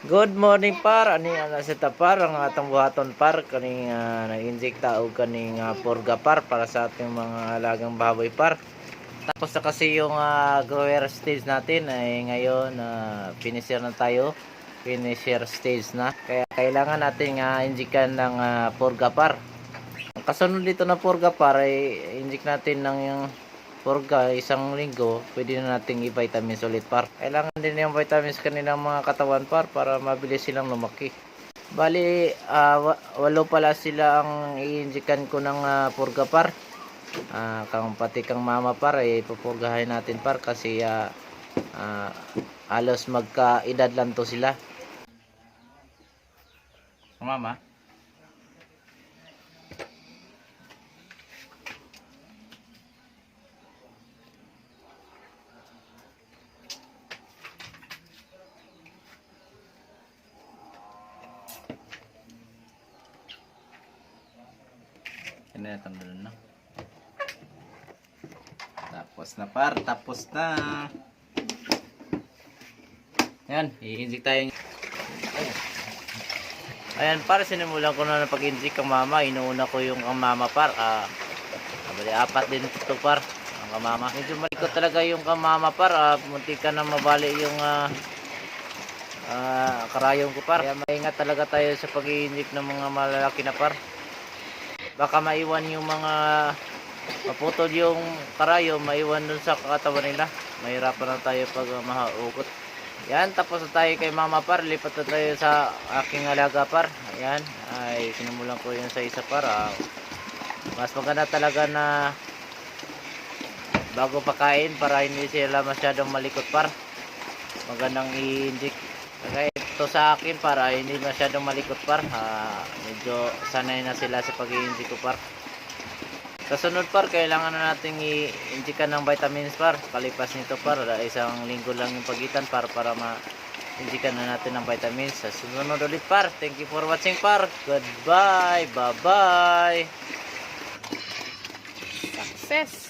Good morning par, ani ana sa tapar ang atong buhaton par kaning na-injecta og kaning purga par para sa ating mga alagang baboy par. Tapos na kasi yung grower stage natin ay ngayon finisher na tayo. Finisher stage na. Kaya kailangan natin injectan ng purga par. Ang kasunod dito na purga par ay inject natin ng yung purga isang linggo, pwede na nating i-vitamins ulit par. Kailangan din yung vitamins kanilang mga katawan par para mabilis silang lumaki. Bali, walo pala sila ang i-injekan ko ng purga par. Pati kang mama par ay pupurgahin natin par kasi halos magka-edad lang to sila. Mama? Yan na tanggalin na. Tapos na par, tapos na. Yan, i-inject tayo. Ayan par, sinimulan ko na pag-inject ang mama. Inuuna ko yung ang mama par. Apat din ito par, ang kamama. Medyo malikot talaga yung kamama par. Munti ka na mabali yung karayong ko par. Kaya maingat talaga tayo sa pag-inject ng mga malalaki na par. Baka maiwan yung mga maputol yung karayo, maiwan dun sa katawan nila. Mahirapan na tayo pag mahaugot. Yan, tapos na tayo kay mama par. Lipat na tayo sa aking alaga par. Ayan, ay sinimulan ko yun sa isa par. Mas maganda talaga na bago pakain para hindi sila masyadong malikot par. Magandang i-inject. Kaya ito sa akin para hindi masyadong malikot par. Medyo sanay na sila sa pag-i-inject ko par. Kasunod par, kailangan na nating i-injectan ng vitamins par. Kalipas nito par, isang linggo lang yung pagitan par para ma-injectan na natin ng vitamins. Sa sunod ulit par. Thank you for watching par. Goodbye. Bye-bye. Success!